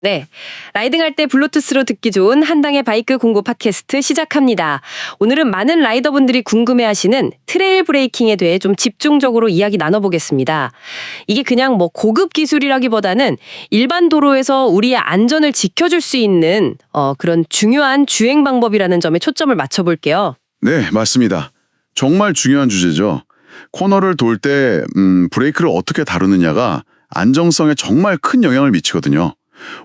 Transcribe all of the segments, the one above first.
네. 라이딩할 때 블루투스로 듣기 좋은 한당의 바이크 공부 팟캐스트 시작합니다. 오늘은 많은 라이더분들이 궁금해하시는 트레일 브레이킹에 대해 좀 집중적으로 이야기 나눠보겠습니다. 이게 그냥 뭐 고급 기술이라기보다는 일반 도로에서 우리의 안전을 지켜줄 수 있는 그런 중요한 주행 방법이라는 점에 초점을 맞춰볼게요. 네, 맞습니다. 정말 중요한 주제죠. 코너를 돌 때 브레이크를 어떻게 다루느냐가 안정성에 정말 큰 영향을 미치거든요.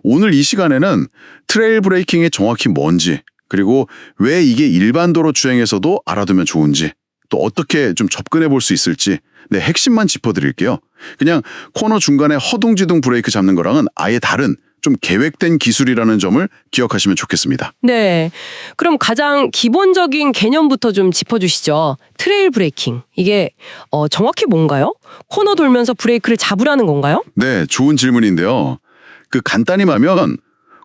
오늘 이 시간에는 트레일 브레이킹이 정확히 뭔지, 그리고 왜 이게 일반 도로 주행에서도 알아두면 좋은지, 또 어떻게 좀 접근해 볼 수 있을지 핵심만 짚어드릴게요. 그냥 코너 중간에 허둥지둥 브레이크 잡는 거랑은 아예 다른 좀 계획된 기술이라는 점을 기억하시면 좋겠습니다. 네. 그럼 가장 기본적인 개념부터 좀 짚어주시죠. 트레일 브레이킹. 이게 정확히 뭔가요? 코너 돌면서 브레이크를 잡으라는 건가요? 네, 좋은 질문인데요. 간단히 말하면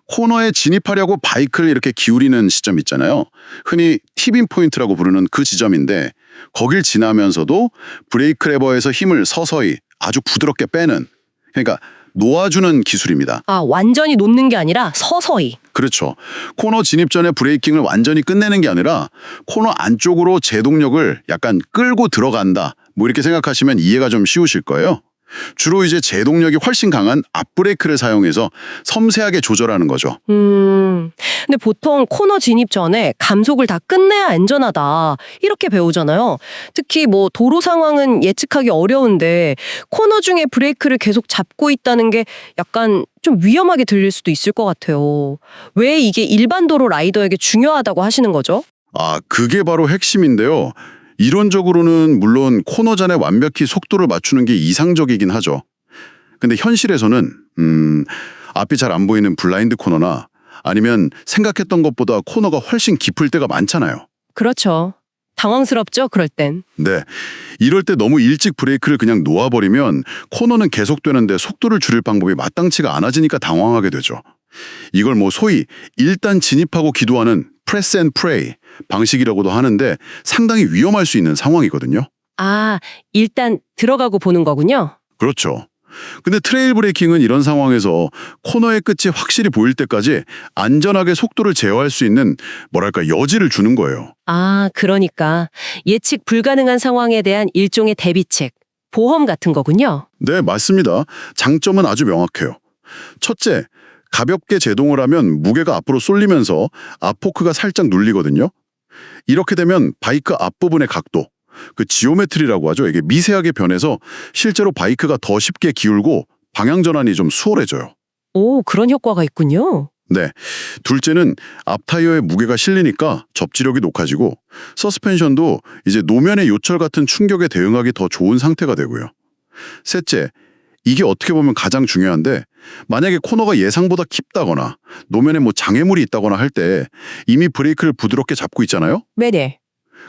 코너에 진입하려고 바이크를 이렇게 기울이는 시점 있잖아요. 흔히 팁인 포인트라고 부르는 그 지점인데 거길 지나면서도 브레이크 레버에서 힘을 서서히 아주 부드럽게 빼는, 그러니까 놓아주는 기술입니다. 아, 완전히 놓는 게 아니라 서서히. 그렇죠. 코너 진입 전에 브레이킹을 완전히 끝내는 게 아니라 코너 안쪽으로 제동력을 약간 끌고 들어간다. 뭐 이렇게 생각하시면 이해가 좀 쉬우실 거예요. 주로 이제 제동력이 훨씬 강한 앞브레이크를 사용해서 섬세하게 조절하는 거죠. 근데 보통 코너 진입 전에 감속을 다 끝내야 안전하다. 이렇게 배우잖아요. 특히 뭐 도로 상황은 예측하기 어려운데 코너 중에 브레이크를 계속 잡고 있다는 게 약간 좀 위험하게 들릴 수도 있을 것 같아요. 왜 이게 일반 도로 라이더에게 중요하다고 하시는 거죠? 아, 그게 바로 핵심인데요. 이론적으로는 물론 코너 전에 완벽히 속도를 맞추는 게 이상적이긴 하죠. 근데 현실에서는 앞이 잘 안 보이는 블라인드 코너나 아니면 생각했던 것보다 코너가 훨씬 깊을 때가 많잖아요. 그렇죠. 당황스럽죠, 그럴 땐. 네, 이럴 때 너무 일찍 브레이크를 그냥 놓아버리면 코너는 계속되는데 속도를 줄일 방법이 마땅치가 않아지니까 당황하게 되죠. 이걸 뭐 소위 일단 진입하고 기도하는 프레스 앤 프레이 방식이라고도 하는데 상당히 위험할 수 있는 상황이거든요. 아, 일단 들어가고 보는 거군요. 그렇죠. 근데 트레일 브레이킹은 이런 상황에서 코너의 끝이 확실히 보일 때까지 안전하게 속도를 제어할 수 있는 뭐랄까 여지를 주는 거예요. 아, 그러니까 예측 불가능한 상황에 대한 일종의 대비책, 보험 같은 거군요. 네, 맞습니다. 장점은 아주 명확해요. 첫째, 가볍게 제동을 하면 무게가 앞으로 쏠리면서 앞포크가 살짝 눌리거든요. 이렇게 되면 바이크 앞부분의 각도, 지오메트리라고 하죠. 이게 미세하게 변해서 실제로 바이크가 더 쉽게 기울고 방향 전환이 좀 수월해져요. 오, 그런 효과가 있군요. 네. 둘째는 앞 타이어에 무게가 실리니까 접지력이 높아지고 서스펜션도 이제 노면의 요철 같은 충격에 대응하기 더 좋은 상태가 되고요. 셋째, 이게 어떻게 보면 가장 중요한데 만약에 코너가 예상보다 깊다거나 노면에 뭐 장애물이 있다거나 할 때 이미 브레이크를 부드럽게 잡고 있잖아요. 네네.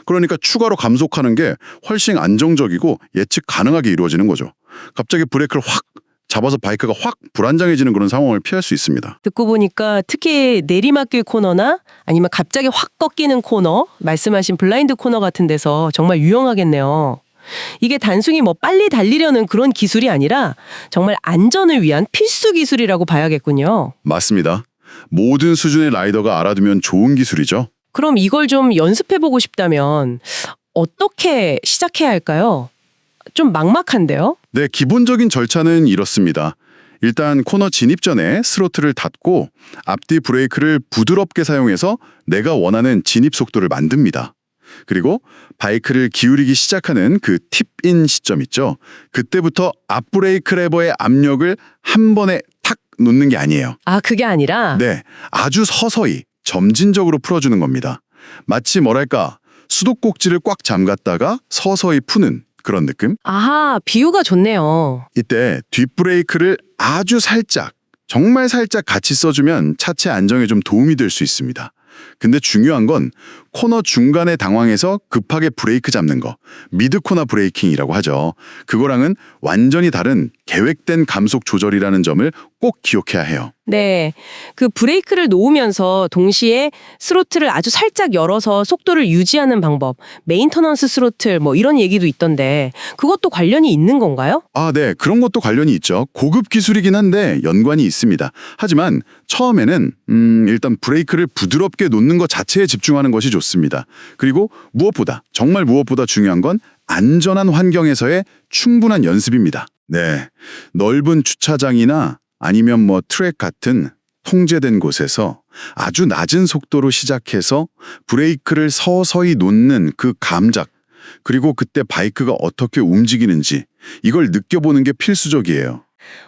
그러니까 추가로 감속하는 게 훨씬 안정적이고 예측 가능하게 이루어지는 거죠. 갑자기 브레이크를 확 잡아서 바이크가 확 불안정해지는 그런 상황을 피할 수 있습니다. 듣고 보니까 특히 내리막길 코너나 아니면 갑자기 확 꺾이는 코너, 말씀하신 블라인드 코너 같은 데서 정말 유용하겠네요. 이게 단순히 뭐 빨리 달리려는 그런 기술이 아니라 정말 안전을 위한 필수 기술이라고 봐야겠군요. 맞습니다. 모든 수준의 라이더가 알아두면 좋은 기술이죠. 그럼 이걸 좀 연습해보고 싶다면 어떻게 시작해야 할까요? 좀 막막한데요? 네, 기본적인 절차는 이렇습니다. 일단 코너 진입 전에 스로틀을 닫고 앞뒤 브레이크를 부드럽게 사용해서 내가 원하는 진입 속도를 만듭니다. 그리고 바이크를 기울이기 시작하는 그 팁인 시점 있죠? 그때부터 앞브레이크 레버의 압력을 한 번에 탁 놓는 게 아니에요. 아, 그게 아니라? 네, 아주 서서히 점진적으로 풀어주는 겁니다. 마치 뭐랄까 수도꼭지를 꽉 잠갔다가 서서히 푸는 그런 느낌? 아하, 비유가 좋네요. 이때 뒷브레이크를 아주 살짝, 정말 살짝 같이 써주면 차체 안정에 좀 도움이 될 수 있습니다. 근데 중요한 건 코너 중간에 당황해서 급하게 브레이크 잡는 거, 미드 코너 브레이킹이라고 하죠. 그거랑은 완전히 다른 계획된 감속 조절이라는 점을 꼭 기억해야 해요. 네. 그 브레이크를 놓으면서 동시에 스로틀을 아주 살짝 열어서 속도를 유지하는 방법, 메인터넌스 스로틀 뭐 이런 얘기도 있던데 그것도 관련이 있는 건가요? 아, 네. 그런 것도 관련이 있죠. 고급 기술이긴 한데 연관이 있습니다. 하지만 처음에는 일단 브레이크를 부드럽게 놓는 것 자체에 집중하는 것이 좋습니다. 그리고 무엇보다, 정말 무엇보다 중요한 건 안전한 환경에서의 충분한 연습입니다. 네. 넓은 주차장이나 아니면 뭐 트랙 같은 통제된 곳에서 아주 낮은 속도로 시작해서 브레이크를 서서히 놓는 그 감각, 그리고 그때 바이크가 어떻게 움직이는지 이걸 느껴보는 게 필수적이에요.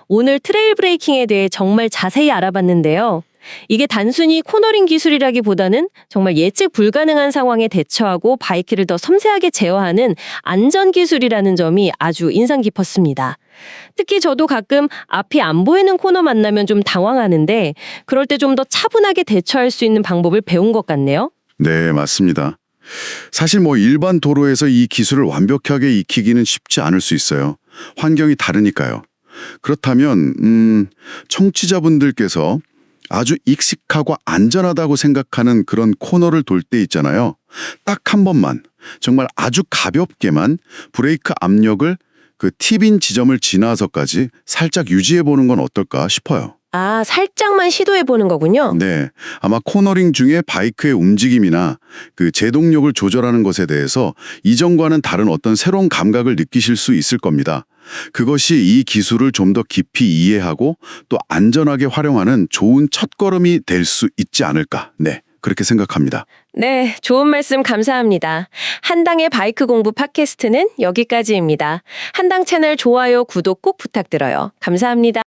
오늘 트레일 브레이킹에 대해 정말 자세히 알아봤는데요. 이게 단순히 코너링 기술이라기보다는 정말 예측 불가능한 상황에 대처하고 바이크를 더 섬세하게 제어하는 안전 기술이라는 점이 아주 인상 깊었습니다. 특히 저도 가끔 앞이 안 보이는 코너 만나면 좀 당황하는데 그럴 때 좀 더 차분하게 대처할 수 있는 방법을 배운 것 같네요. 네, 맞습니다. 사실 뭐 일반 도로에서 이 기술을 완벽하게 익히기는 쉽지 않을 수 있어요. 환경이 다르니까요. 그렇다면 청취자분들께서 아주 익숙하고 안전하다고 생각하는 그런 코너를 돌 때 있잖아요. 딱 한 번만, 정말 아주 가볍게만 브레이크 압력을 그 팁인 지점을 지나서까지 살짝 유지해보는 건 어떨까 싶어요. 아, 살짝만 시도해보는 거군요. 네, 아마 코너링 중에 바이크의 움직임이나 그 제동력을 조절하는 것에 대해서 이전과는 다른 어떤 새로운 감각을 느끼실 수 있을 겁니다. 그것이 이 기술을 좀 더 깊이 이해하고 또 안전하게 활용하는 좋은 첫걸음이 될 수 있지 않을까. 네, 그렇게 생각합니다. 네, 좋은 말씀 감사합니다. 한당의 바이크 공부 팟캐스트는 여기까지입니다. 한당 채널 좋아요, 구독 꼭 부탁드려요. 감사합니다.